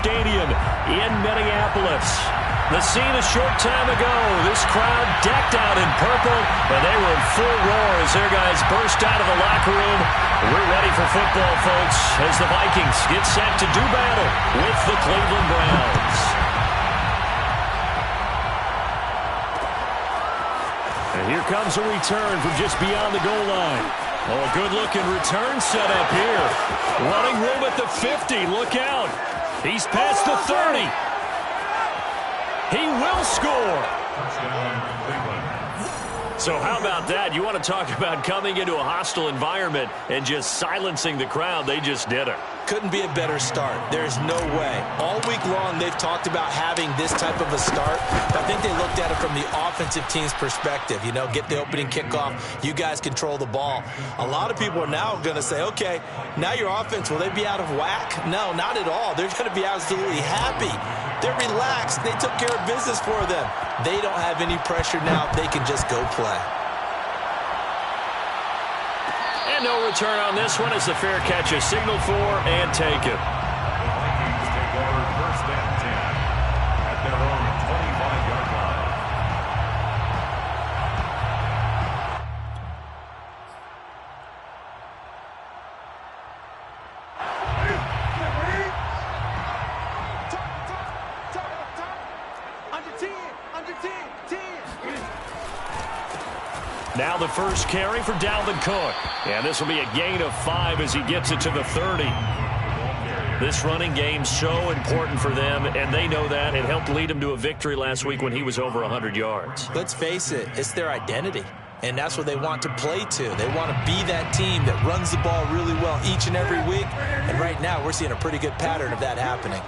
Stadium in Minneapolis. The scene a short time ago. This crowd decked out in purple, and they were in full roar as their guys burst out of the locker room. We're ready for football, folks, as the Vikings get set to do battle with the Cleveland Browns. And here comes a return from just beyond the goal line. Oh, a good-looking return set up here. Running room at the 50. Look out. He's past the 30. He will score. So how about that? You want to talk about coming into a hostile environment and just silencing the crowd. They just did it. Couldn't be a better start. There's no way. All week long, they've talked about having this type of a start. But I think they looked at it from the offensive team's perspective. You know, get the opening kickoff. You guys control the ball. A lot of people are now going to say, okay, now your offense, will they be out of whack? No, not at all. They're going to be absolutely happy. They're relaxed. They took care of business for them. They don't have any pressure now. They can just go play. And no return on this one as the fair catch is signaled for and taken. The Vikings take over first and 10 at their own 25-yard line. Now the first carry for Dalvin Cook. And this will be a gain of 5 as he gets it to the 30. This running game's so important for them, and they know that. It helped lead them to a victory last week when he was over 100 yards. Let's face it, it's their identity. And that's what they want to play to. They want to be that team that runs the ball really well each and every week. And right now, we're seeing a pretty good pattern of that happening.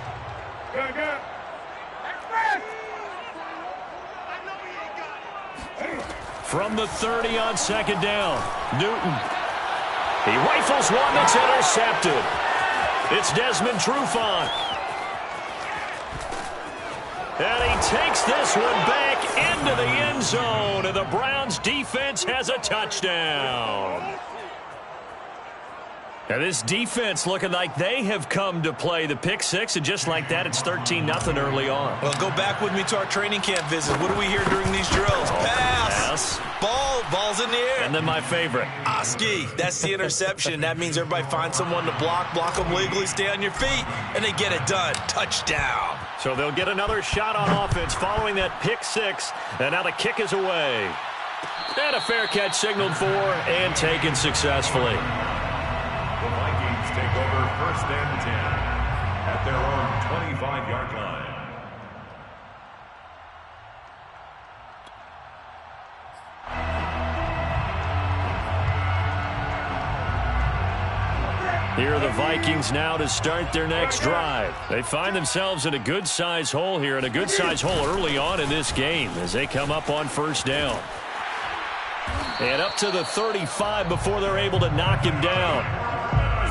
From the 30 on second down, Newton. He rifles one that's intercepted. It's Desmond Trufant. And he takes this one back into the end zone, and the Browns defense has a touchdown. Now this defense looking like they have come to play. The pick six, and just like that, it's 13-0 early on. Well, go back with me to our training camp visit. What do we hear during these drills? Pass. Ball's in the air. And then my favorite. Oski, that's the interception. That means everybody finds someone to block them legally, stay on your feet, and they get it done. Touchdown. So they'll get another shot on offense following that pick six, and now the kick is away. And a fair catch signaled for and taken successfully. The Vikings take over first and 10 at their own 25-yard line. Here are the Vikings now to start their next drive. They find themselves in a good-size hole here, and a good-size hole early on in this game as they come up on first down. And up to the 35 before they're able to knock him down.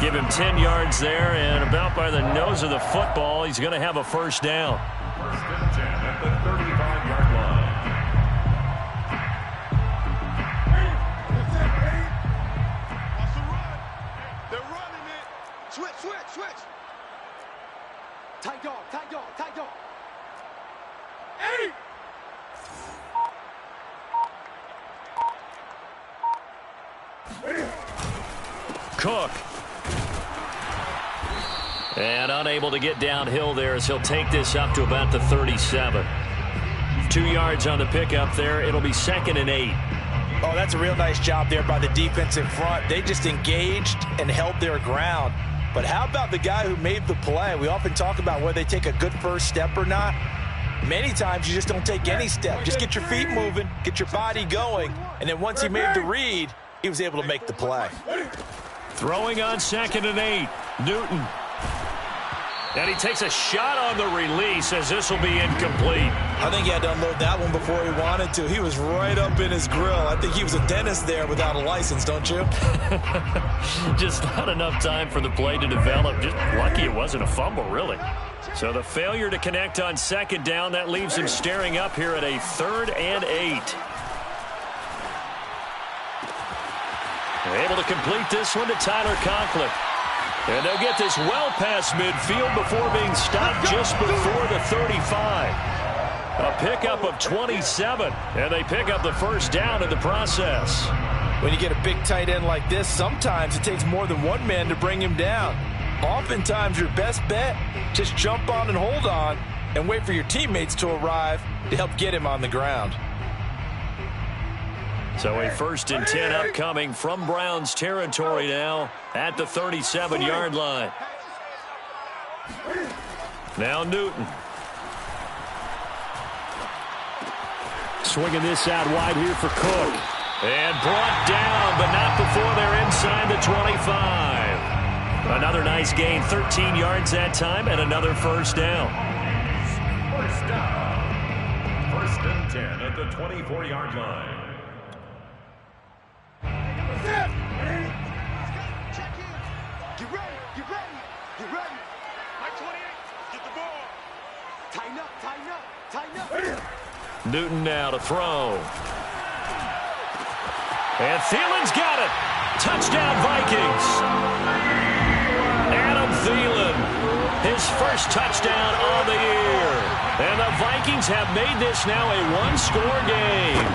Give him 10 yards there, and about by the nose of the football, he's going to have a first down. First and 10 at the 35-yard line. They're running it. Switch. Tight dog. Hey! Cook. And unable to get downhill there as he'll take this up to about the 37. 2 yards on the pickup there. It'll be 2nd and 8. Oh, that's a real nice job there by the defense in front. They just engaged and held their ground. But how about the guy who made the play? We often talk about whether they take a good first step or not. Many times you just don't take any step. Just get your feet moving, get your body going, and then once he made the read, he was able to make the play. Throwing on 2nd and 8. Newton. And he takes a shot on the release as this will be incomplete. I think he had to unload that one before he wanted to. He was right up in his grill. I think he was a dentist there without a license, don't you? Just not enough time for the play to develop. Just lucky it wasn't a fumble, really. So the failure to connect on 2nd down, that leaves him staring up here at a 3rd and 8. They're able to complete this one to Tyler Conklin. And they'll get this well past midfield before being stopped just before the 35. A pickup of 27, and they pick up the first down in the process. When you get a big tight end like this, sometimes it takes more than one man to bring him down. Oftentimes, your best bet, just jump on and hold on and wait for your teammates to arrive to help get him on the ground. So a 1st and 10 upcoming from Browns territory now at the 37-yard line. Now Newton. Swinging this out wide here for Cook. And brought down, but not before they're inside the 25. Another nice gain, 13 yards that time, and another first down. First down. 1st and 10 at the 24-yard line. Check in. Get ready. Get ready. Get ready. Mike 28. Get the ball. Tighten up. Tighten up. Tighten up. Newton now to throw. And Thielen's got it. Touchdown Vikings. Adam Thielen, his first touchdown on the year. And the Vikings have made this now a one-score game.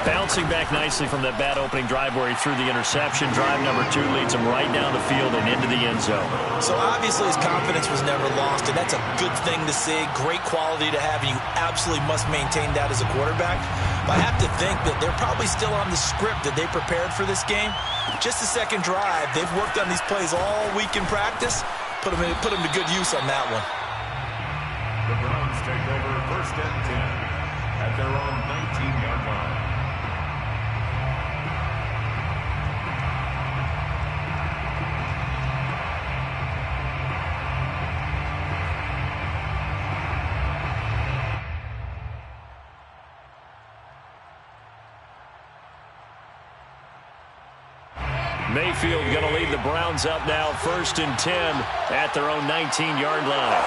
Bouncing back nicely from that bad opening drive where he threw the interception. Drive number 2 leads him right down the field and into the end zone. So obviously his confidence was never lost, and that's a good thing to see. Great quality to have, and you absolutely must maintain that as a quarterback. But I have to think that they're probably still on the script that they prepared for this game. Just the second drive, they've worked on these plays all week in practice. Put them to good use on that one. The Browns take over 1st and 10 at their own 19-yard line. Mayfield going to lead the Browns up now, 1st and 10 at their own 19-yard line.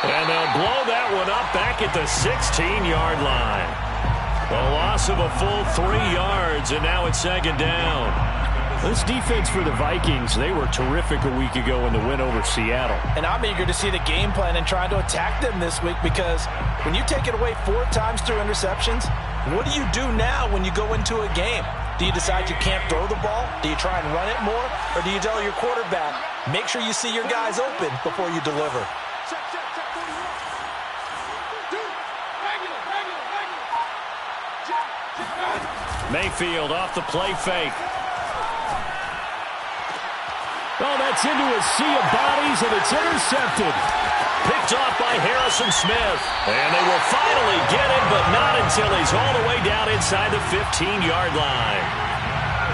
And they'll blow that one up back at the 16-yard line. A loss of a full 3 yards, and now it's 2nd down. This defense for the Vikings, they were terrific a week ago in the win over Seattle. And I'm eager to see the game plan and trying to attack them this week, because when you take it away 4 times through interceptions, what do you do now when you go into a game? Do you decide you can't throw the ball? Do you try and run it more? Or do you tell your quarterback, make sure you see your guys open before you deliver? Check, check, check. 41. Dude, regular. Check, check. Mayfield off the play fake. Oh, that's into a sea of bodies, and it's intercepted. Picked off by Harrison Smith. And they will finally get him, but not until he's all the way down inside the 15-yard line.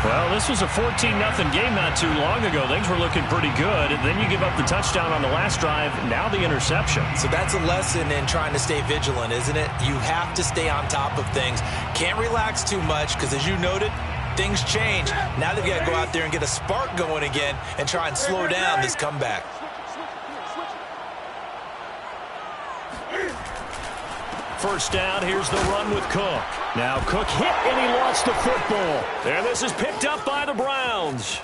Well, this was a 14-0 game not too long ago. Things were looking pretty good. And then you give up the touchdown on the last drive, now the interception. So that's a lesson in trying to stay vigilant, isn't it? You have to stay on top of things. Can't relax too much, because as you noted, things change. Now they've got to go out there and get a spark going again and try and slow down this comeback. First down, here's the run with Cook. Now Cook hit and he lost the football. And this is picked up by the Browns.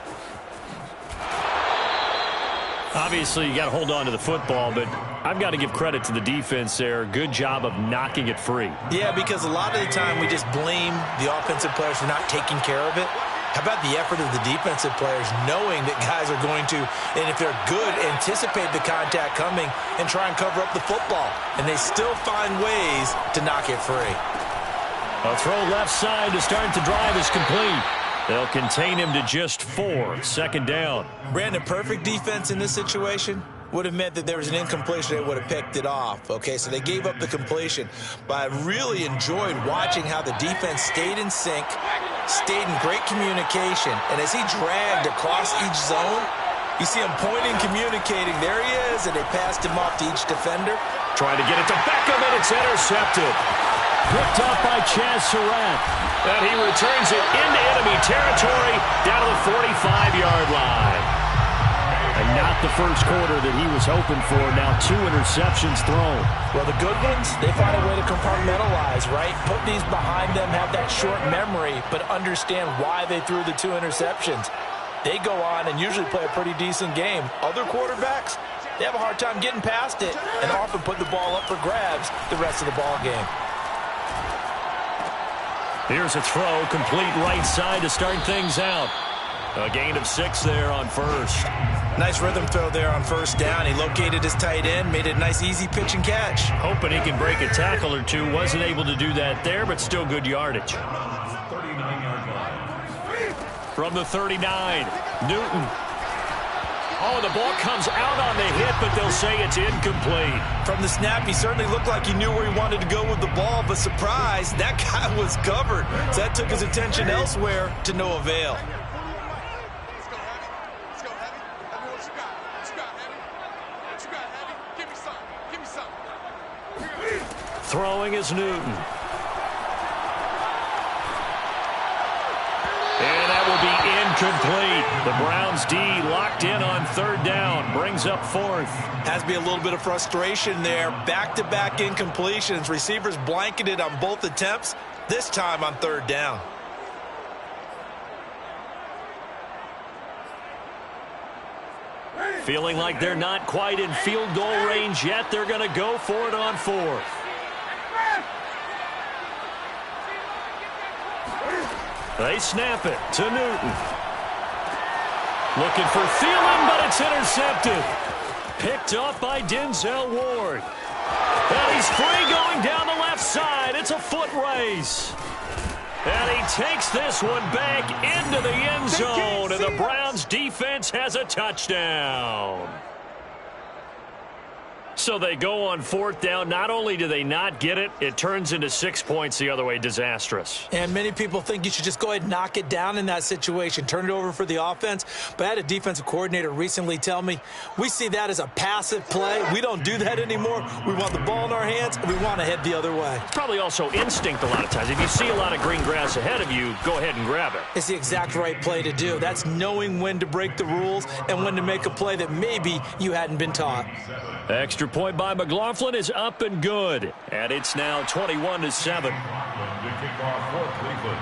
Obviously, you got to hold on to the football, but I've got to give credit to the defense there. Good job of knocking it free. Yeah, because a lot of the time we just blame the offensive players for not taking care of it. How about the effort of the defensive players knowing that guys are going to, and if they're good, anticipate the contact coming and try and cover up the football. And they still find ways to knock it free. A throw left side to start the drive is complete. They'll contain him to just 4. 2nd down. Brandon, perfect defense in this situation would have meant that there was an incompletion. They would have picked it off. Okay, so they gave up the completion. But I really enjoyed watching how the defense stayed in sync, stayed in great communication. And as he dragged across each zone, you see him pointing, communicating. There he is, and they passed him off to each defender. Trying to get it to Beckham, and it's intercepted. Picked up by Chaz Surratt. And he returns it into enemy territory down to the 45-yard line. And not the first quarter that he was hoping for. Now 2 interceptions thrown. Well, the good ones, they find a way to compartmentalize, right? Put these behind them, have that short memory, but understand why they threw the 2 interceptions. They go on and usually play a pretty decent game. Other quarterbacks, they have a hard time getting past it and often put the ball up for grabs the rest of the ball game. Here's a throw, complete right side to start things out. A gain of 6 there on first. Nice rhythm throw there on first down. He located his tight end, made it a nice easy pitch and catch. Hoping he can break a tackle or two. Wasn't able to do that there, but still good yardage. 39-yard line. From the 39, Newton. Oh, the ball comes out on the hit, but they'll say it's incomplete. From the snap, he certainly looked like he knew where he wanted to go with the ball, but surprise, that guy was covered. So that took his attention elsewhere to no avail. Throwing is Newton. And that will be incomplete. The Browns D locked in on third down. Brings up fourth. Has to be a little bit of frustration there. Back-to-back incompletions. Receivers blanketed on both attempts, this time on third down. Feeling like they're not quite in field goal range yet. They're going to go for it on fourth. They snap it to Newton. Looking for Thielen, but it's intercepted. Picked up by Denzel Ward. And he's free going down the left side. It's a foot race. And he takes this one back into the end zone. And the Browns defense has a touchdown. So they go on fourth down. Not only do they not get it, it turns into 6 points the other way. Disastrous. And many people think you should just go ahead and knock it down in that situation. Turn it over for the offense. But I had a defensive coordinator recently tell me, we see that as a passive play. We don't do that anymore. We want the ball in our hands, and we want to head the other way. It's probably also instinct a lot of times. If you see a lot of green grass ahead of you, go ahead and grab it. It's the exact right play to do. That's knowing when to break the rules and when to make a play that maybe you hadn't been taught. Extra point by McLaughlin is up and good. And it's now 21-7. The kickoff for Cleveland.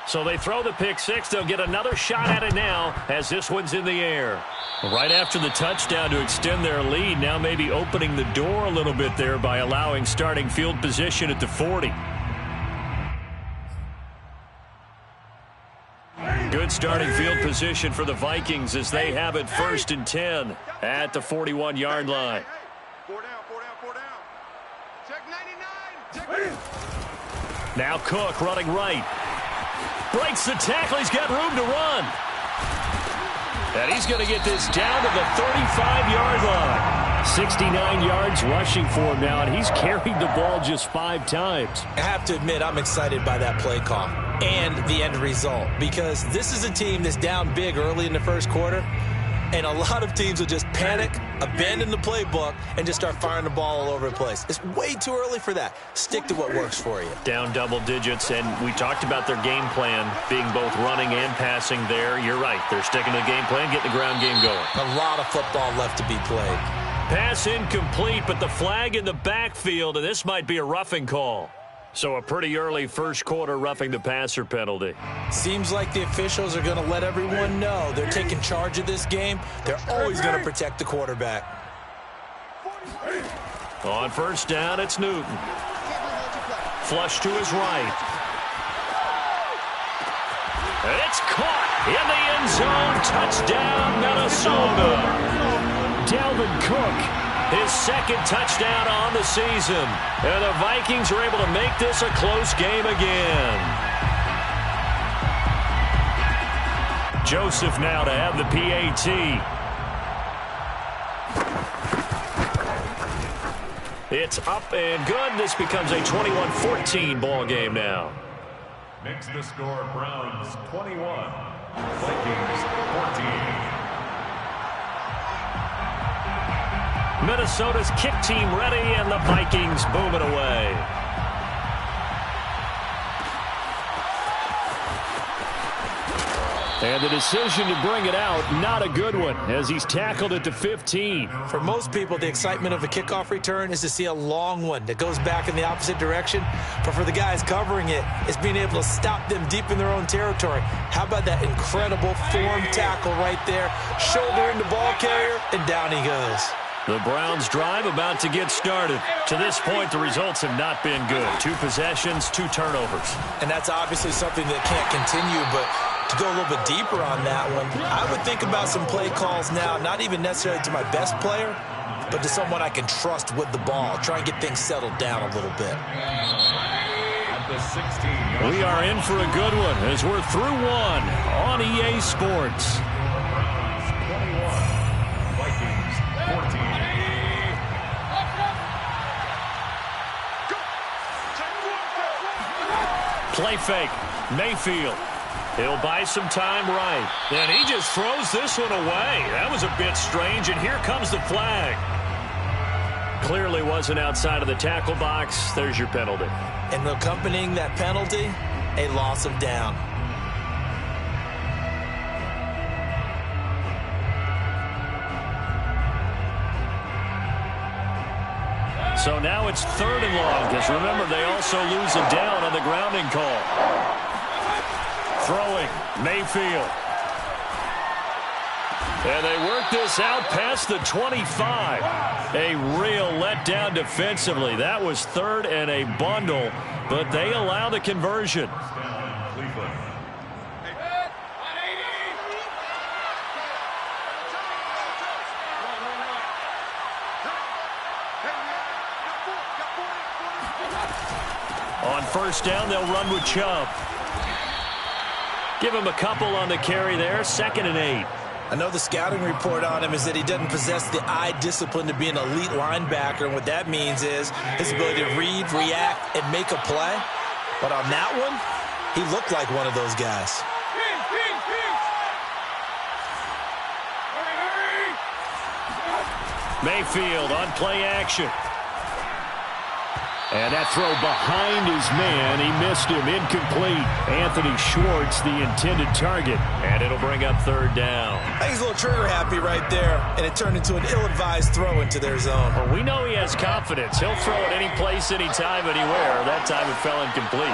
So they throw the pick six. They'll get another shot at it now as this one's in the air. Right after the touchdown to extend their lead, now maybe opening the door a little bit there by allowing starting field position at the 40. Good starting field position for the Vikings as they have it 1st and 10 at the 41-yard line. 4 down, 4 down, 4 down. Check 99. Check. Now Cook running right. Breaks the tackle. He's got room to run. And he's going to get this down to the 35-yard line. 69 yards rushing for him now, and he's carried the ball just 5 times. I have to admit, I'm excited by that play call and the end result, because this is a team that's down big early in the first quarter, and a lot of teams will just panic, abandon the playbook, and just start firing the ball all over the place. It's way too early for that. Stick to what works for you. Down double digits, and we talked about their game plan being both running and passing there. You're right. They're sticking to the game plan, getting the ground game going. A lot of football left to be played. Pass incomplete, but the flag in the backfield, and this might be a roughing call. So a pretty early first quarter roughing the passer penalty. Seems like the officials are going to let everyone know they're taking charge of this game. They're always going to protect the quarterback. On first down, it's Newton. Flush to his right. And it's caught in the end zone. Touchdown, Minnesota. Dalvin Cook, his second touchdown on the season. And the Vikings are able to make this a close game again. Joseph now to have the PAT. It's up and good. This becomes a 21-14 ball game now. Makes the score Browns 21, Vikings 14. Minnesota's kick team ready, and the Vikings boom it away. And the decision to bring it out, not a good one, as he's tackled at the 15. For most people, the excitement of a kickoff return is to see a long one that goes back in the opposite direction. But for the guys covering it, it's being able to stop them deep in their own territory. How about that incredible form tackle right there? Shoulder into ball carrier, and down he goes. The Browns' drive about to get started. To this point, the results have not been good. 2 possessions, 2 turnovers. And that's obviously something that can't continue, but to go a little bit deeper on that one, I would think about some play calls now, not even necessarily to my best player, but to someone I can trust with the ball. Try and get things settled down a little bit. At the 16. We are in for a good one as we're through one on EA Sports. 21. Vikings 14. Play fake. Mayfield. He'll buy some time right. And he just throws this one away. That was a bit strange, and here comes the flag. Clearly wasn't outside of the tackle box. There's your penalty. And accompanying that penalty, a loss of down. So now it's 3rd and long, because remember, they also lose a down on the grounding call. Throwing, Mayfield. And they work this out past the 25. A real letdown defensively. That was 3rd and a bundle, but they allow the conversion. Cleveland. On 1st down, they'll run with Chubb. Give him a couple on the carry there. 2nd and 8. I know the scouting report on him is that he doesn't possess the eye discipline to be an elite linebacker, and what that means is his ability to read, react, and make a play. But on that one, he looked like one of those guys. Mayfield on play action. And that throw behind his man. He missed him. Incomplete. Anthony Schwartz, the intended target. And it'll bring up 3rd down. I think he's a little trigger happy right there, and it turned into an ill-advised throw into their zone. Well, we know he has confidence. He'll throw it any place, anytime, anywhere. That time it fell incomplete.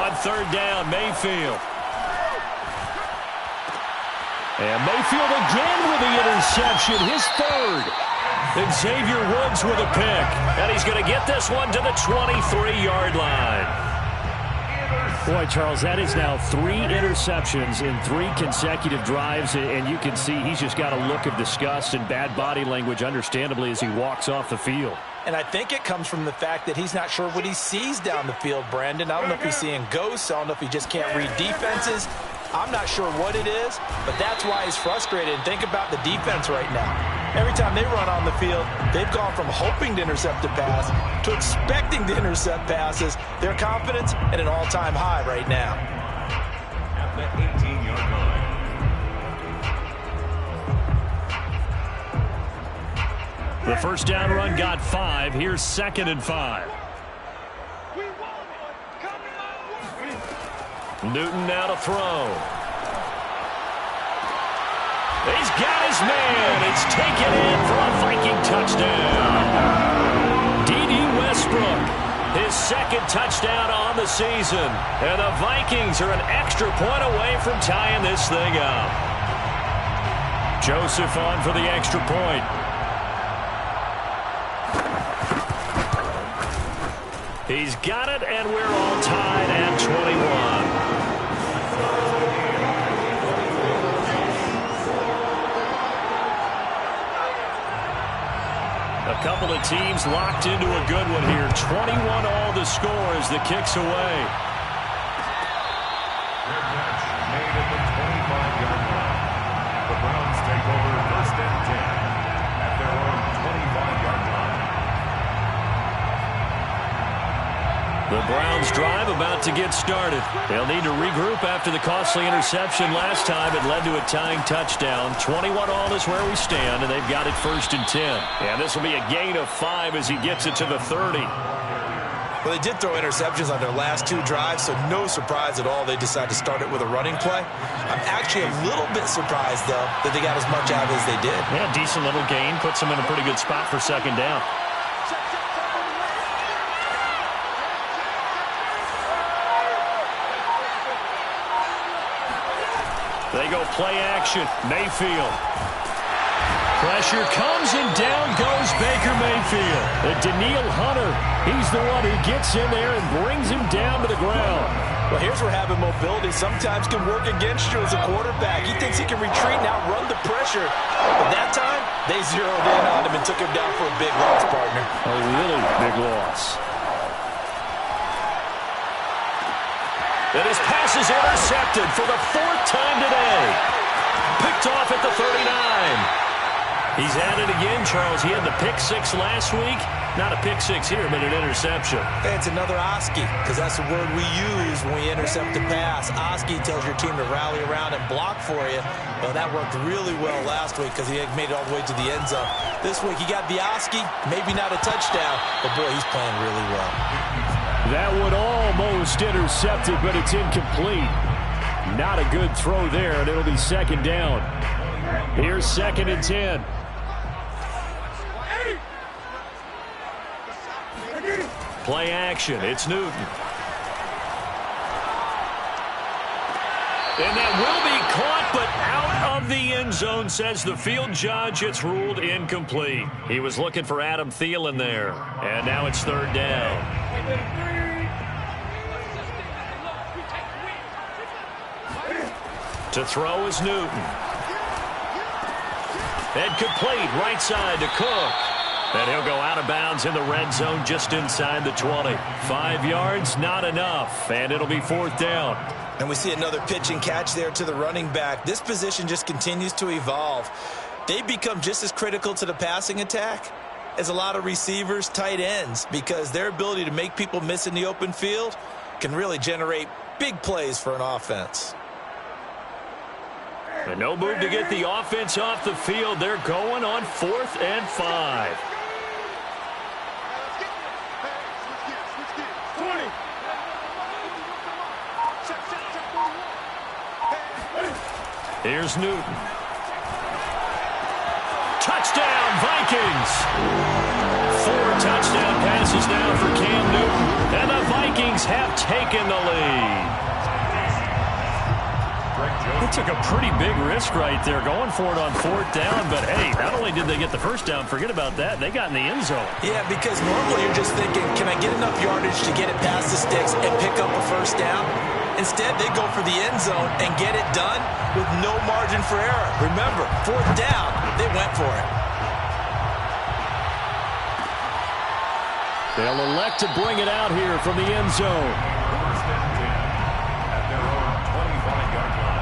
On 3rd down, Mayfield. And Mayfield again with the interception. His 3rd. And Xavier Woods with a pick. And he's going to get this one to the 23-yard line. Boy, Charles, that is now 3 interceptions in 3 consecutive drives. And you can see he's just got a look of disgust and bad body language, understandably, as he walks off the field. And I think it comes from the fact that he's not sure what he sees down the field, Brandon. I don't know if he's seeing ghosts. I don't know if he just can't read defenses. I'm not sure what it is, but that's why he's frustrated. And think about the defense right now. Every time they run on the field, they've gone from hoping to intercept a pass to expecting to intercept passes. Their confidence at an all-time high right now. At the 18-yard line. The 1st down run got 5. Here's 2nd and 5. Newton now to throw. He's got his man. It's taken in for a Viking touchdown. D.D. Westbrook, his 2nd touchdown on the season. And the Vikings are an extra point away from tying this thing up. Joseph on for the extra point. He's got it, and we're all tied at 21. A couple of teams locked into a good one here. 21 all the score as the kick's away. Their catch made at the 25-yard line. The Browns take over 1st and 10 at their own 25-yard line. The Browns drive about to get started. They'll need to regroup after the costly interception last time. It led to a tying touchdown. 21 all is where we stand, and they've got it 1st and 10. And this will be a gain of 5 as he gets it to the 30. Well, they did throw interceptions on their last 2 drives, so no surprise at all they decided to start it with a running play. I'm actually a little bit surprised, though, that they got as much out as they did. Yeah, decent little gain. Puts them in a pretty good spot for second down. They go play action. Mayfield. Pressure comes, and down goes Baker Mayfield. And Danielle Hunter, he's the one who gets in there and brings him down to the ground. Well, here's where having mobility sometimes can work against you as a quarterback. He thinks he can retreat and outrun the pressure. But that time, they zeroed in on him and took him down for a big loss, partner. A really big loss. And his pass is intercepted for the 4th time today. Picked off at the 39. He's at it again, Charles. He had the pick 6 last week. Not a pick 6 here, but an interception. Hey, it's another Oski, because that's the word we use when we intercept the pass. Oski tells your team to rally around and block for you. Well, that worked really well last week because he made it all the way to the end zone. This week, he got the Oski, maybe not a touchdown, but boy, he's playing really well. That one almost intercepted, but it's incomplete. Not a good throw there, and it'll be second down. Here's 2nd and 10. Play action. It's Newton. And that will be caught, but out of the end zone, says the field judge. It's ruled incomplete. He was looking for Adam Thielen there. And now it's 3rd down. To throw is Newton. And complete right side to Cook. And he'll go out of bounds in the red zone just inside the 20. 5 yards, not enough. And it'll be 4th down. And we see another pitch and catch there to the running back. This position just continues to evolve. They become just as critical to the passing attack as a lot of receivers, tight ends, because their ability to make people miss in the open field can really generate big plays for an offense. And no move to get the offense off the field. They're going on 4th and 5. Here's Newton. Touchdown, Vikings! 4 touchdown passes now for Cam Newton. And the Vikings have taken the lead. They took a pretty big risk right there going for it on 4th down. But, hey, not only did they get the first down, forget about that, they got in the end zone. Yeah, because normally you're just thinking, can I get enough yardage to get it past the sticks and pick up a first down? Instead, they go for the end zone and get it done with no margin for error. Remember, 4th down, they went for it. They'll elect to bring it out here from the end zone. 1st and 10 at their own 25-yard line.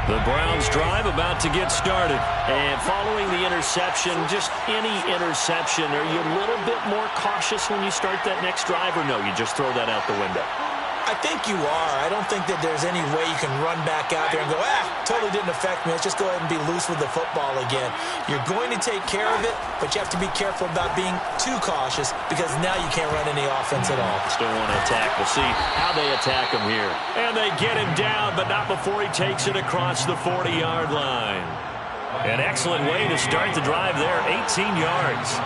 The Browns drive about to get started. And following the interception, just any interception, are you a little bit more cautious when you start that next drive, or no, you just throw that out the window? I think you are. I don't think that there's any way you can run back out there and go, totally didn't affect me. Let's just go ahead and be loose with the football again. You're going to take care of it, but you have to be careful about being too cautious because now you can't run any offense at all. Still want to attack. We'll see how they attack him here. And they get him down, but not before he takes it across the 40-yard line. An excellent way to start the drive there, 18 yards.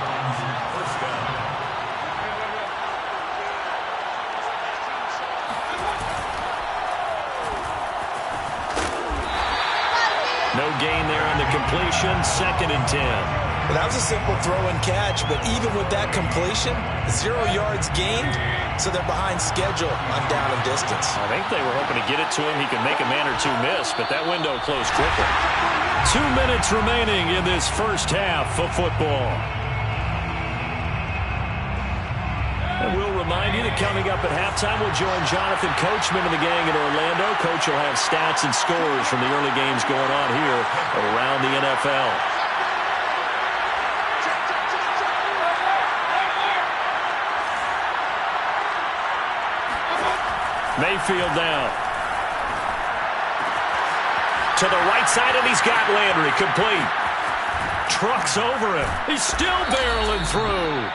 No gain there on the completion, 2nd and 10. Well, that was a simple throw and catch, but even with that completion, 0 yards gained, so they're behind schedule on down and distance. I think they were hoping to get it to him. He could make a man or two miss, but that window closed quickly. 2 minutes remaining in this first half of football. And we'll remind you that coming up at halftime, we'll join Jonathan Coachman and the gang in Orlando. Coach will have stats and scores from the early games going on here around the NFL. Mayfield down. To the right side, and he's got Landry complete. trucks over him. He's still barreling through.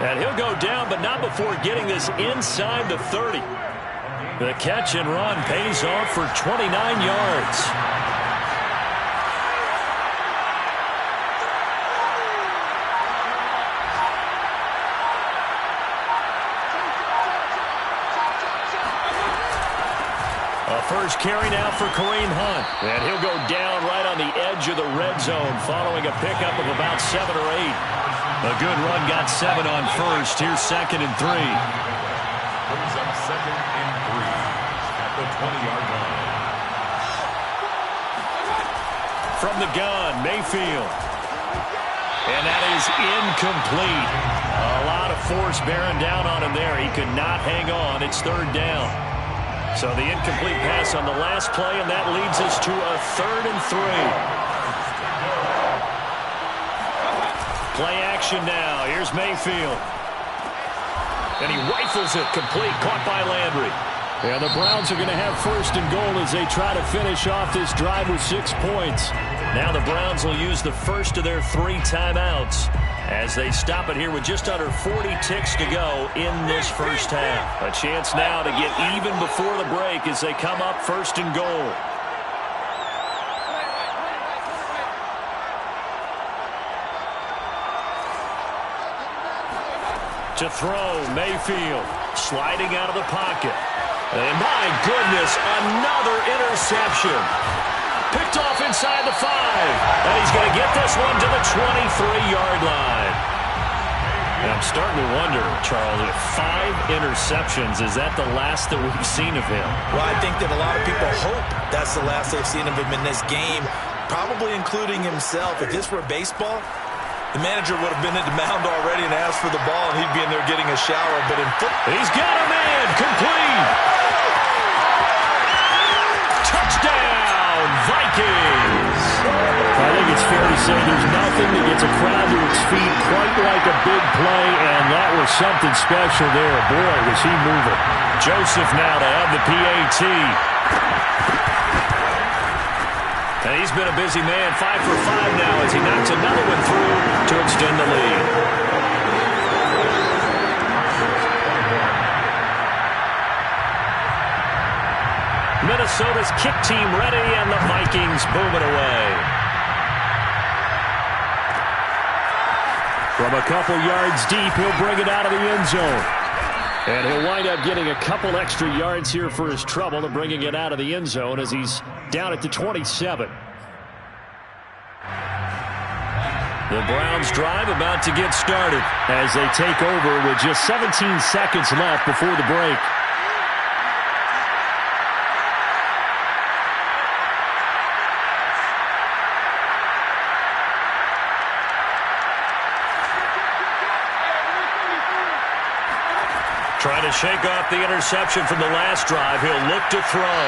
And he'll go down, but not before getting this inside the 30. The catch and run pays off for 29 yards. First carry now for Kareem Hunt. And he'll go down right on the edge of the red zone following a pickup of about 7 or 8. A good run got 7 on first. Here's 2nd and 3. Brings up 2nd and 3 at the 20-yard line. From the gun, Mayfield. And that is incomplete. A lot of force bearing down on him there. He could not hang on. It's 3rd down. So the incomplete pass on the last play, and that leads us to a 3rd and 3. Play action now. Here's Mayfield. And he rifles it complete, caught by Landry. And the Browns are going to have 1st and goal as they try to finish off this drive with 6 points. Now the Browns will use the first of their 3 timeouts as they stop it here with just under 40 ticks to go in this first half. A chance now to get even before the break as they come up 1st and goal. To throw, Mayfield sliding out of the pocket. And my goodness, another interception. Picked off inside the 5. And he's going to get this one to the 23-yard line. And I'm starting to wonder, Charles, if 5 interceptions, is that the last that we've seen of him? Well, I think that a lot of people hope that's the last they've seen of him in this game, probably including himself. If this were baseball, the manager would have been at the mound already and asked for the ball, and he'd be in there getting a shower. But in football, he's got a man, complete. Touchdown, Vikings. I think it's fair to say there's nothing that gets a crowd to its feet quite like a big play, and that was something special there. Boy, was he moving. Joseph now to have the PAT. And he's been a busy man, 5 for 5 now as he knocks another one through to extend the lead. Minnesota's kick team ready, and the Vikings booming away. From a couple yards deep, he'll bring it out of the end zone. And he'll wind up getting a couple extra yards here for his trouble and bringing it out of the end zone as he's down at the 27. The Browns drive about to get started as they take over with just 17 seconds left before the break. Trying to shake off the interception from the last drive. He'll look to throw.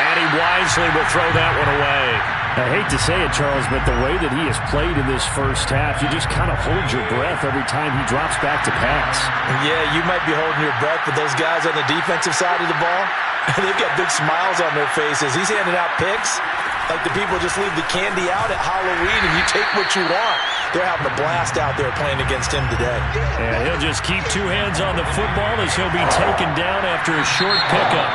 And he wisely will throw that one away. I hate to say it, Charles, but the way that he has played in this first half, you just kind of hold your breath every time he drops back to pass. Yeah, you might be holding your breath, but those guys on the defensive side of the ball, they've got big smiles on their faces. He's handing out picks like the people just leave the candy out at Halloween and you take what you want. They're having a blast out there playing against him today. And he'll just keep 2 hands on the football as he'll be taken down after a short pickup.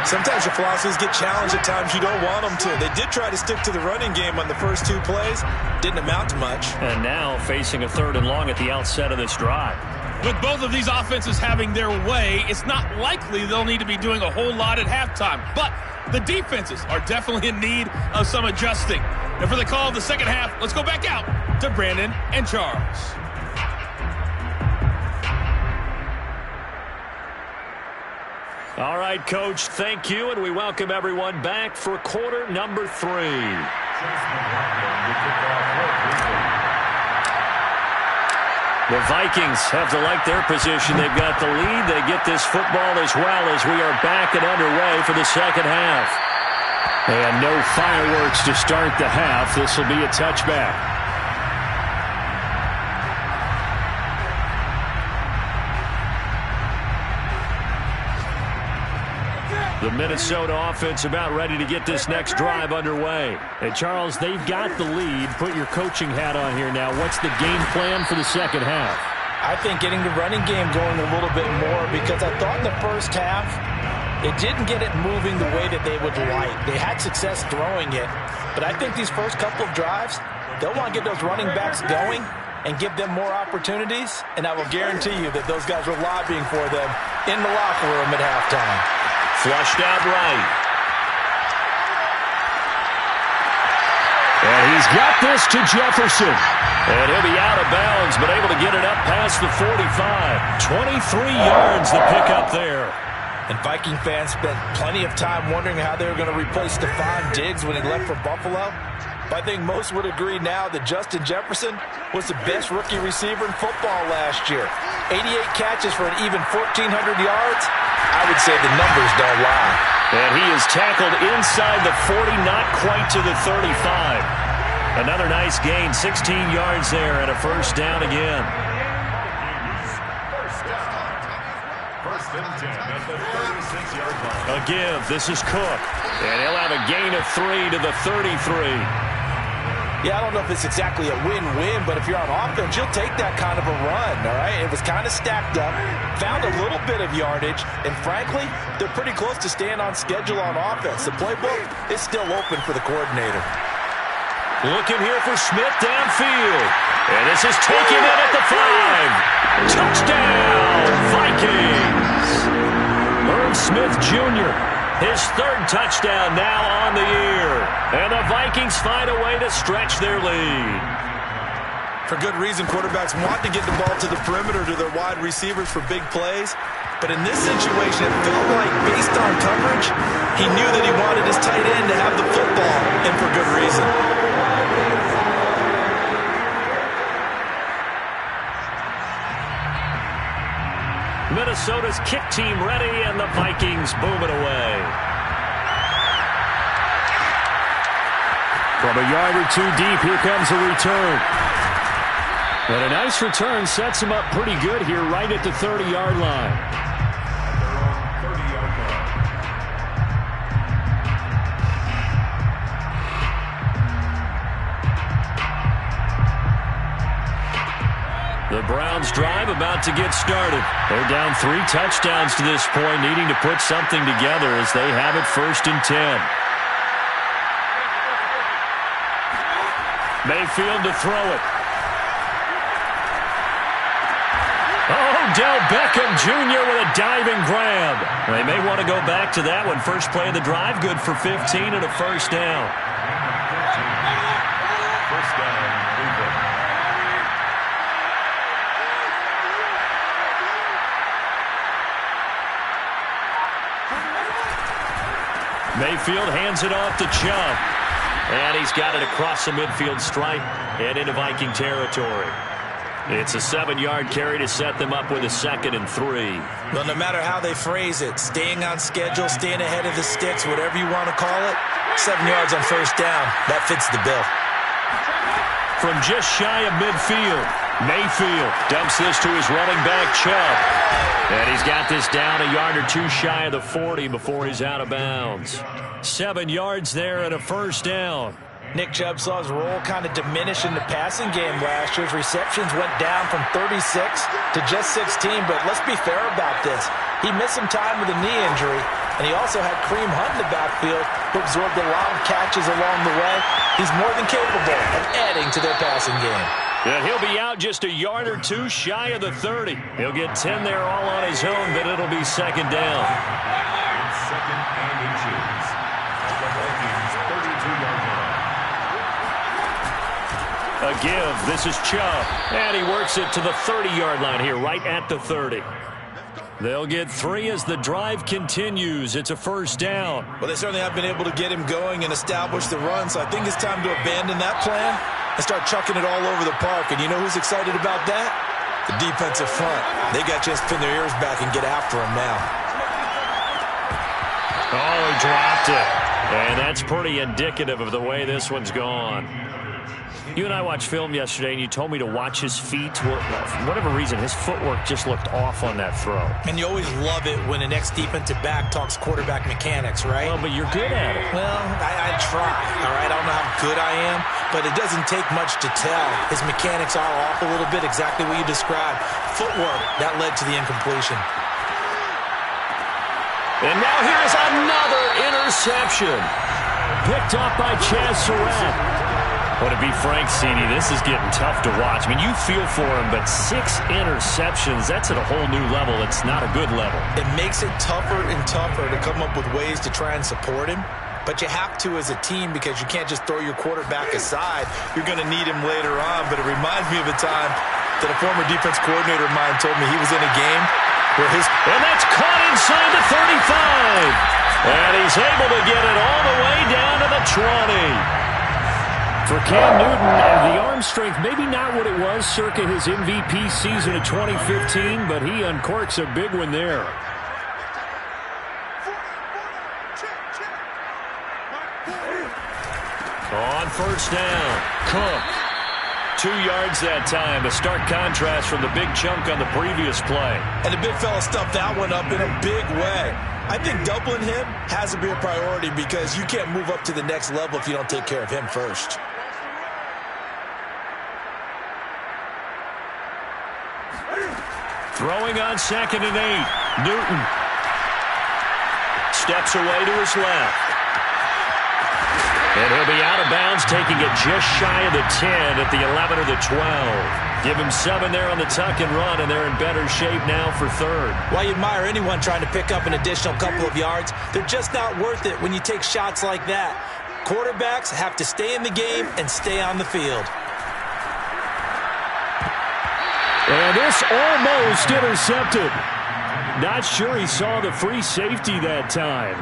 Sometimes your philosophies get challenged at times you don't want them to. They did try to stick to the running game on the first 2 plays. Didn't amount to much. And now facing a 3rd and long at the outset of this drive. With both of these offenses having their way, it's not likely they'll need to be doing a whole lot at halftime. But the defenses are definitely in need of some adjusting. And for the call of the second half, let's go back out to Brandon and Charles. All right, Coach, thank you, and we welcome everyone back for quarter number 3. The Vikings have to like their position. They've got the lead. They get this football as well as we are back and underway for the second half. And no fireworks to start the half. This will be a touchback. The Minnesota offense about ready to get this next drive underway. And Charles, they've got the lead. Put your coaching hat on here now. What's the game plan for the second half? I think getting the running game going a little bit more, because I thought in the first half it didn't get it moving the way that they would like. They had success throwing it, but I think these first couple of drives, they'll want to get those running backs going and give them more opportunities, and I will guarantee you that those guys were lobbying for them in the locker room at halftime. Flushed out right. And he's got this to Jefferson. And he'll be out of bounds, but able to get it up past the 45. 23 yards the pickup there. And Viking fans spent plenty of time wondering how they were going to replace Stephon Diggs when he left for Buffalo. But I think most would agree now that Justin Jefferson was the best rookie receiver in football last year. 88 catches for an even 1,400 yards. I would say the numbers don't lie. And he is tackled inside the 40, not quite to the 35. Another nice gain, 16 yards there, and a first down again. First and 10 at the 36-yard line. A give. This is Cook. And he'll have a gain of 3 to the 33. Yeah, I don't know if it's exactly a win-win, but if you're on offense, you'll take that kind of a run, all right? It was kind of stacked up, found a little bit of yardage, and frankly, they're pretty close to staying on schedule on offense. The playbook is still open for the coordinator. Looking here for Smith downfield. And this is taken in at the 5. Touchdown, Vikings. Irv Smith Jr., his third touchdown now on the year. And the Vikings find a way to stretch their lead. For good reason, quarterbacks want to get the ball to the perimeter to their wide receivers for big plays. But in this situation, it felt like, based on coverage, he knew that he wanted his tight end to have the football, and for good reason. Minnesota's kick team ready, and the Vikings boom it away. From a yard or two deep, here comes a return. And a nice return sets him up pretty good here right at the 30-yard line. At their own 30-yard line. The Browns drive about to get started. They're down 3 touchdowns to this point, needing to put something together as they have it 1st and 10. Mayfield to throw it. Odell Beckham Jr. with a diving grab. They may want to go back to that one. First play of the drive, good for 15 and a first down. First down, Cleveland. Mayfield hands it off to Chubb. And he's got it across the midfield stripe and into Viking territory. It's a 7-yard carry to set them up with a 2nd and 3. Well, no matter how they phrase it, staying on schedule, staying ahead of the sticks, whatever you want to call it, 7 yards on first down, that fits the bill. From just shy of midfield, Mayfield dumps this to his running back, Chubb. And he's got this down a yard or two shy of the 40 before he's out of bounds. 7 yards there and a first down. Nick Chubb saw his role kind of diminish in the passing game last year. His receptions went down from 36 to just 16, but let's be fair about this. He missed some time with a knee injury, and he also had Kareem Hunt in the backfield, who absorbed a lot of catches along the way. He's more than capable of adding to their passing game. And he'll be out just a yard or two shy of the 30. He'll get 10 there all on his own, but it'll be 2nd down. It's 2nd and inches. At the Vikings' 32-yard line. A give. This is Chubb. And he works it to the 30-yard line here, right at the 30. They'll get 3 as the drive continues. It's a first down. Well, they certainly have been able to get him going and establish the run, so I think it's time to abandon that plan and start chucking it all over the park. And you know who's excited about that? The defensive front. They got just pin their ears back and get after him now. Oh, he dropped it. And that's pretty indicative of the way this one's gone. You and I watched film yesterday, and you told me to watch his feet. For whatever reason, his footwork just looked off on that throw. And you always love it when the next defensive back talks quarterback mechanics, right? Well, but you're good at it. Well, I try, all right? I don't know how good I am, but it doesn't take much to tell. His mechanics are off a little bit, exactly what you described. Footwork, that led to the incompletion. And now here's another interception. Picked up by Chaz Surratt. Well, to be frank, CD, this is getting tough to watch. I mean, you feel for him, but 6 interceptions, that's at a whole new level. It's not a good level. It makes it tougher and tougher to come up with ways to try and support him. But you have to as a team because you can't just throw your quarterback aside. You're going to need him later on. But it reminds me of a time that a former defense coordinator of mine told me he was in a game where his... And that's caught inside the 35. And he's able to get it all the way down to the 20. For Cam Newton, the arm strength maybe not what it was circa his MVP season of 2015, but he uncorks a big one there. On first down, Cook. 2 yards that time, a stark contrast from the big chunk on the previous play. And the big fella stuffed that one up in a big way. I think doubling him has to be a priority because you can't move up to the next level if you don't take care of him first. Throwing on 2nd and 8. Newton steps away to his left. And he'll be out of bounds, taking it just shy of the 10 at the 11 or the 12. Give him 7 there on the tuck and run, and they're in better shape now for 3rd. While you admire anyone trying to pick up an additional couple of yards, they're just not worth it when you take shots like that. Quarterbacks have to stay in the game and stay on the field. And this almost intercepted. Not sure he saw the free safety that time.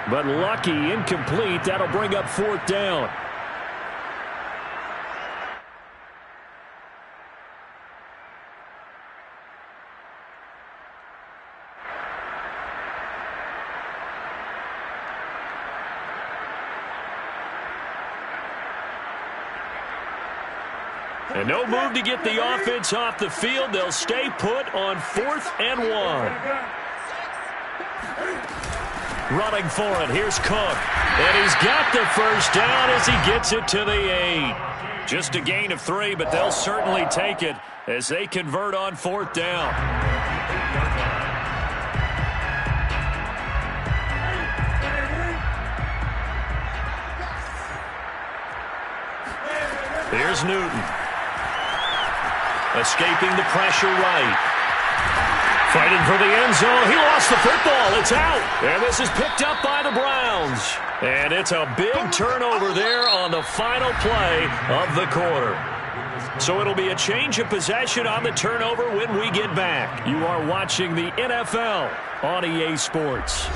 But lucky, incomplete. That'll bring up 4th down. And no move to get the offense off the field. They'll stay put on 4th and 1. Running for it. Here's Cook. And he's got the first down as he gets it to the 8. Just a gain of 3, but they'll certainly take it as they convert on 4th down. Here's Newton. Escaping the pressure right. Fighting for the end zone. He lost the football. It's out. And this is picked up by the Browns. And it's a big turnover there on the final play of the quarter. So it'll be a change of possession on the turnover when we get back. You are watching the NFL on EA Sports.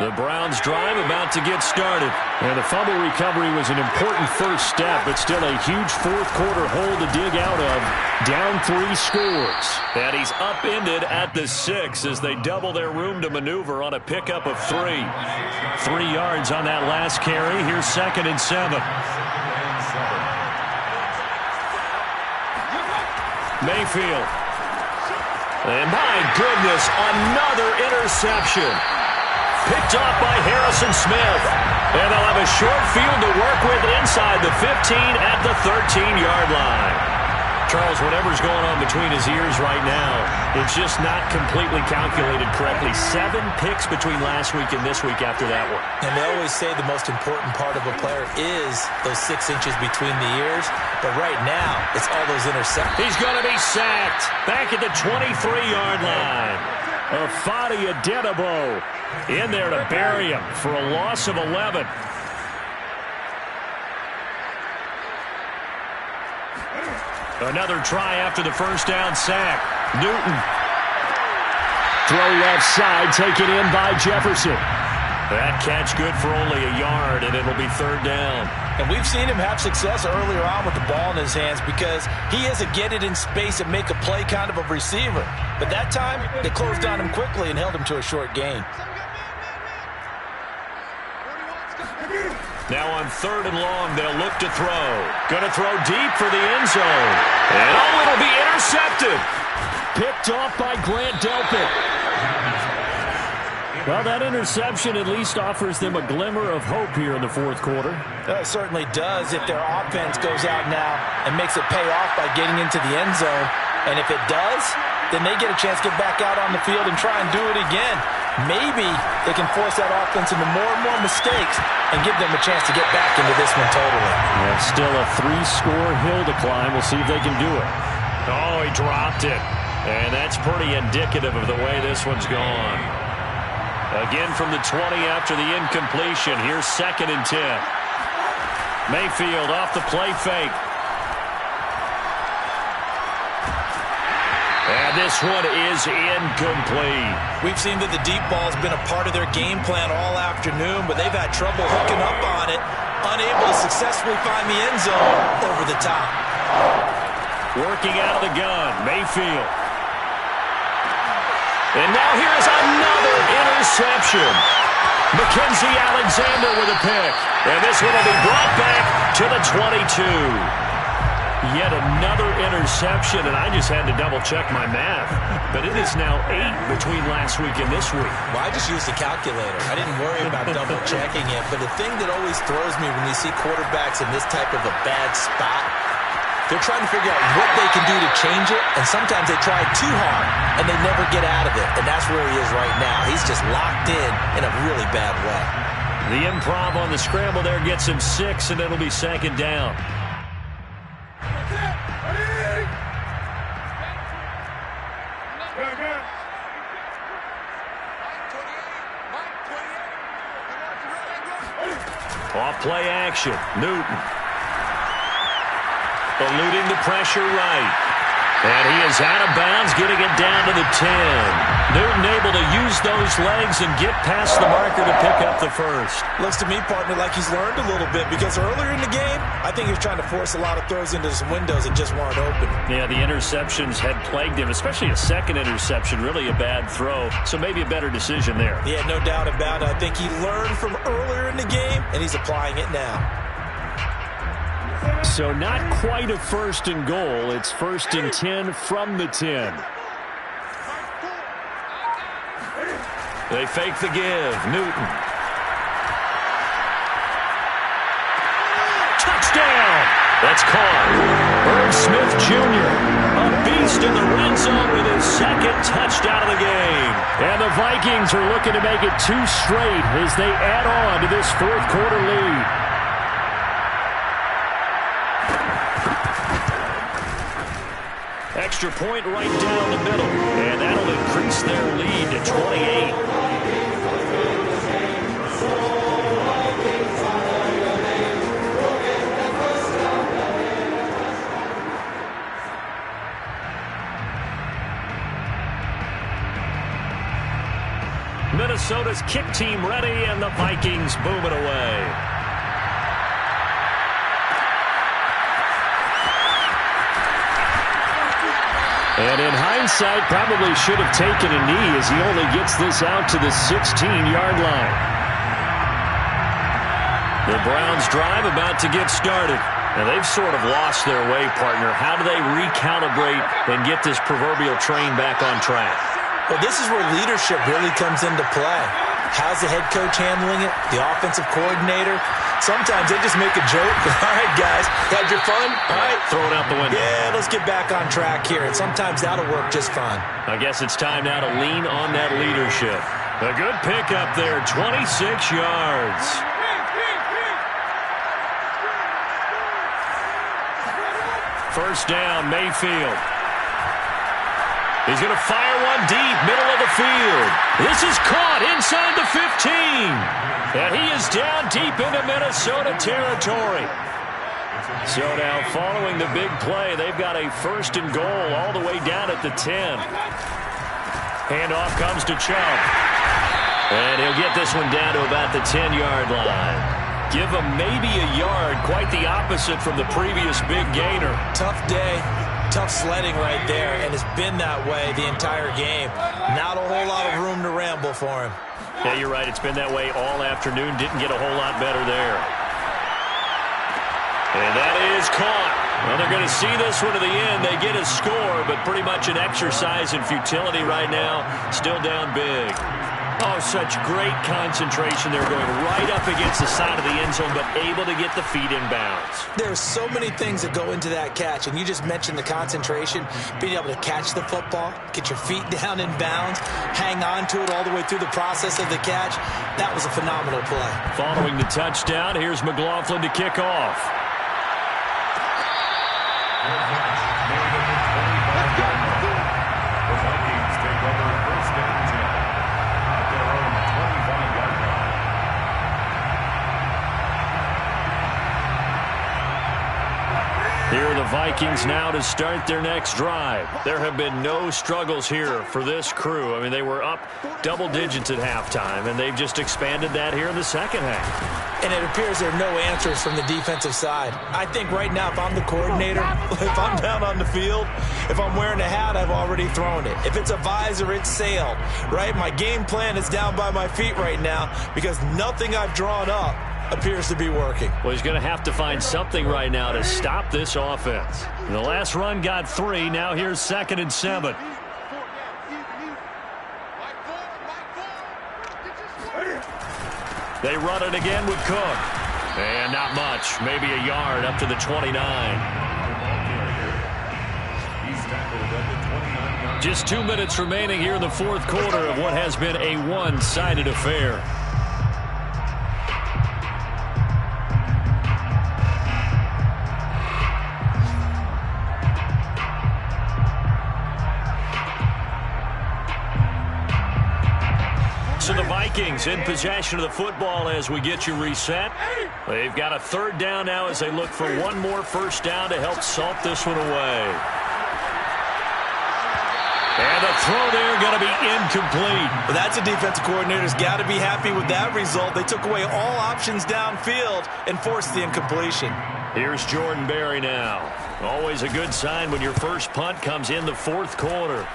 The Browns drive about to get started. And the fumble recovery was an important first step, but still a huge fourth-quarter hole to dig out of. Down 3 scores. And he's upended at the 6 as they double their room to maneuver on a pickup of 3. 3 yards on that last carry. Here's 2nd and 7. Mayfield. And my goodness, another interception. Picked off by Harrison Smith. And they'll have a short field to work with inside the 15 at the 13-yard line. Charles, whatever's going on between his ears right now, it's just not completely calculated correctly. 7 picks between last week and this week after that one. And they always say the most important part of a player is those 6 inches between the ears. But right now, it's all those interceptions. He's going to be sacked back at the 23-yard line. Ifeadi Odenigbo in there to bury him for a loss of 11. Another try after the first down sack. Newton. Throw left side, taken in by Jefferson. That catch good for only a yard, and it'll be third down. And we've seen him have success earlier on with the ball in his hands because he is a get it in space and make a play kind of a receiver. But that time, they closed on him quickly and held him to a short gain. Now on third and long, they'll look to throw. Going to throw deep for the end zone. And it'll be intercepted. Picked off by Grant Delpit. Well, that interception at least offers them a glimmer of hope here in the fourth quarter. It certainly does if their offense goes out now and makes it pay off by getting into the end zone. And if it does, then they get a chance to get back out on the field and try and do it again. Maybe they can force that offense into more and more mistakes and give them a chance to get back into this one totally. Well, still a 3-score hill to climb. We'll see if they can do it. Oh, he dropped it. And that's pretty indicative of the way this one's gone. Again from the 20 after the incompletion. Here's 2nd and 10. Mayfield off the play fake. And this one is incomplete. We've seen that the deep ball's been a part of their game plan all afternoon, but they've had trouble hooking up on it, unable to successfully find the end zone over the top. Working out of the gun, Mayfield. And now here's another interception. Mackenzie Alexander with a pick. And this one will be brought back to the 22. Yet another interception, and I just had to double-check my math. But it is now 8 between last week and this week. Well, I just used a calculator. I didn't worry about double-checking it. But the thing that always throws me when you see quarterbacks in this type of a bad spot, they're trying to figure out what they can do to change it, and sometimes they try too hard, and they never get out of it. And that's where he is right now. He's just locked in a really bad way. The improv on the scramble there gets him 6, and it'll be 2nd down. Off play action, Newton. Eluding the pressure right. And he is out of bounds, getting it down to the 10. Newton able to use those legs and get past the marker to pick up the first. Looks to me, partner, like he's learned a little bit because earlier in the game, I think he was trying to force a lot of throws into some windows that just weren't open. Yeah, the interceptions had plagued him, especially a second interception, really a bad throw. So maybe a better decision there. Yeah, no doubt about it. I think he learned from earlier in the game, and he's applying it now. So not quite a 1st and goal. It's 1st and 10 from the 10. They fake the give. Newton. Touchdown! That's caught. Irv Smith Jr., a beast in the red zone with his 2nd touchdown of the game. And the Vikings are looking to make it 2 straight as they add on to this 4th quarter lead. Extra point right down the middle, and that'll increase their lead to 28. Minnesota's kick team ready, and the Vikings boom it away. And in hindsight, probably should have taken a knee as he only gets this out to the 16-yard line. The Browns drive about to get started. And they've sort of lost their way, partner. How do they recalibrate and get this proverbial train back on track? Well, this is where leadership really comes into play. How's the head coach handling it? The offensive coordinator? Sometimes they just make a joke. All right, guys, had your fun? All right. Throw it out the window. Yeah, let's get back on track here. And sometimes that'll work just fine. I guess it's time now to lean on that leadership. A good pickup there, 26 yards. First down, Mayfield. He's going to fire one deep, middle of the field. This is caught inside the 15. And he is down deep into Minnesota territory. So now following the big play, they've got a 1st and goal all the way down at the 10. Handoff comes to Chubb. And he'll get this one down to about the 10-yard line. Give him maybe a yard, quite the opposite from the previous big gainer. Tough day, tough sledding right there, and it's been that way the entire game. Not a whole lot of room to ramble for him. Yeah, you're right. It's been that way all afternoon. Didn't get a whole lot better there. And that is caught. Well, they're going to see this one to the end. They get a score, but pretty much an exercise in futility right now. Still down big. Oh, such great concentration. They're going right up against the side of the end zone, but able to get the feet in bounds. There's so many things that go into that catch, and you just mentioned the concentration, being able to catch the football, get your feet down in bounds, hang on to it all the way through the process of the catch. That was a phenomenal play. Following the touchdown, here's McLaughlin to kick off. The Vikings take over first and 10 at their own 25-yard line. Here are the Vikings now to start their next drive. There have been no struggles here for this crew. I mean, they were up double digits at halftime, and they've just expanded that here in the second half. And it appears there are no answers from the defensive side. I think right now, if I'm the coordinator, if I'm down on the field, if I'm wearing a hat, I've already thrown it. If it's a visor, it's sailed, right? My game plan is down by my feet right now because nothing I've drawn up appears to be working. Well, he's going to have to find something right now to stop this offense. The last run got 3. Now here's 2nd and 7. They run it again with Cook. And not much. Maybe a yard up to the 29. Just 2 minutes remaining here in the fourth quarter of what has been a one-sided affair. So the Vikings in possession of the football as we get you reset. They've got a 3rd down now as they look for one more first down to help salt this one away. And the throw there going to be incomplete. Well, that's a defensive coordinator's got to be happy with that result. They took away all options downfield and forced the incompletion. Here's Jordan Berry now. Always a good sign when your first punt comes in the fourth quarter.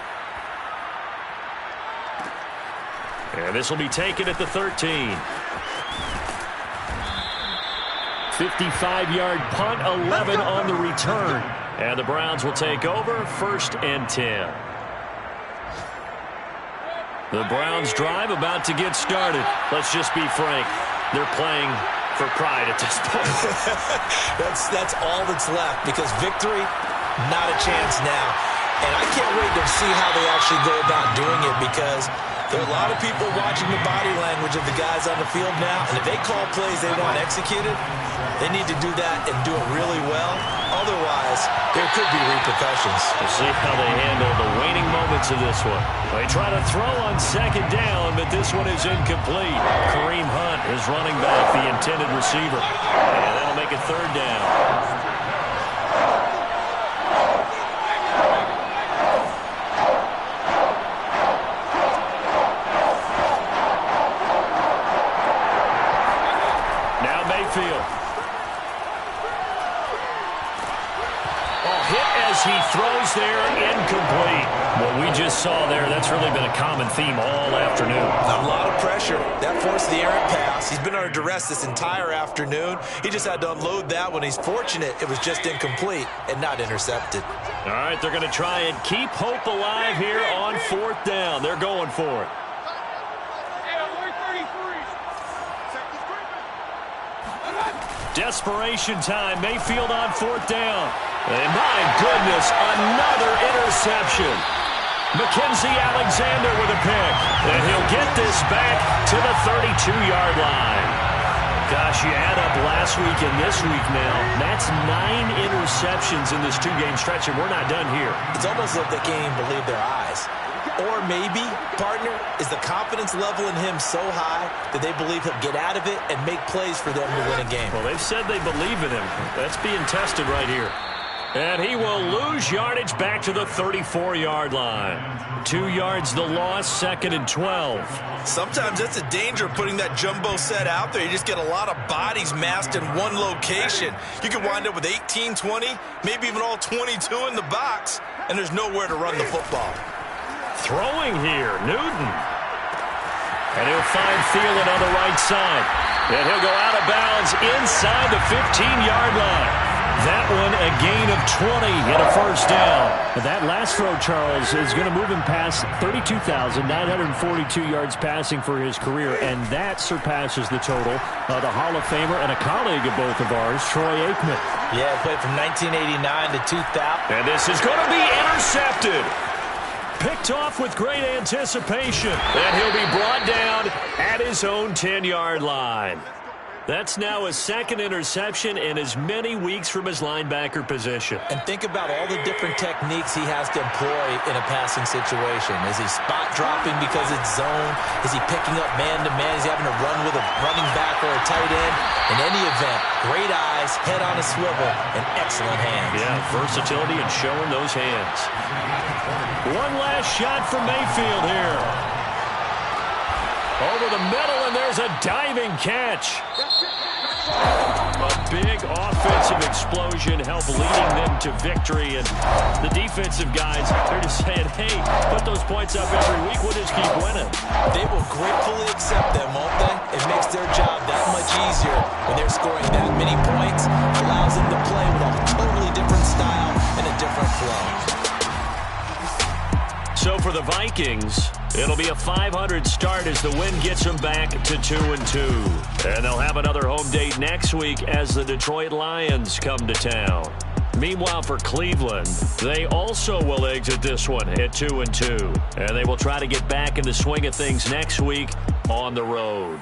And this will be taken at the 13. 55-yard punt, 11 on the return. And the Browns will take over 1st and 10. The Browns drive about to get started. Let's just be frank. They're playing for pride at this point. That's all that's left because victory, not a chance now. And I can't wait to see how they actually go about doing it because there are a lot of people watching the body language of the guys on the field now, and if they call plays they want executed, they need to do that and do it really well. Otherwise, there could be repercussions. We'll see how they handle the waning moments of this one. They try to throw on 2nd down, but this one is incomplete. Kareem Hunt is running back, the intended receiver. And that'll make it 3rd down. He throws there, incomplete. What we just saw there, that's really been a common theme all afternoon. A lot of pressure. That forced the errant pass. He's been under duress this entire afternoon. He just had to unload that one. He's fortunate it was just incomplete and not intercepted. All right, they're going to try and keep hope alive here on 4th down. They're going for it. Desperation time. Mayfield on 4th down. And my goodness, another interception. Mackenzie Alexander with a pick. And he'll get this back to the 32-yard line. Gosh, you add up last week and this week now. That's 9 interceptions in this 2-game stretch, and we're not done here. It's almost like they can't even believe their eyes. Or maybe, partner, is the confidence level in him so high that they believe he'll get out of it and make plays for them to win a game. Well, they've said they believe in him. That's being tested right here. And he will lose yardage back to the 34-yard line. 2 yards the loss, 2nd and 12. Sometimes that's a danger of putting that jumbo set out there. You just get a lot of bodies massed in one location. You can wind up with 18, 20, maybe even all 22 in the box, and there's nowhere to run the football. Throwing here, Newton. And he'll find Thielen on the right side. And he'll go out of bounds inside the 15-yard line. That one a gain of 20 and a first down. That last throw, Charles, is going to move him past 32,942 yards passing for his career, and that surpasses the total of the Hall of Famer and a colleague of both of ours, Troy Aikman. Yeah, played from 1989 to 2000. And this is going to be intercepted. Picked off with great anticipation. And he'll be brought down at his own 10-yard line. That's now his 2nd interception in as many weeks from his linebacker position. And think about all the different techniques he has to employ in a passing situation. Is he spot dropping because it's zone? Is he picking up man-to-man? Is he having to run with a running back or a tight end? In any event, great eyes, head on a swivel, and excellent hands. Yeah, versatility and showing those hands. One last shot from Mayfield here. Over the middle, and there's a diving catch. A big offensive explosion helped leading them to victory. And the defensive guys, they're just saying, hey, put those points up every week. We'll just keep winning. They will gratefully accept them, won't they? It makes their job that much easier when they're scoring that many points. Allows them to play with a totally different style and a different flow. So for the Vikings, it'll be a 500 start as the win gets them back to 2-2. And they'll have another home date next week as the Detroit Lions come to town. Meanwhile, for Cleveland, they also will exit this one at 2-2. And they will try to get back in the swing of things next week on the road.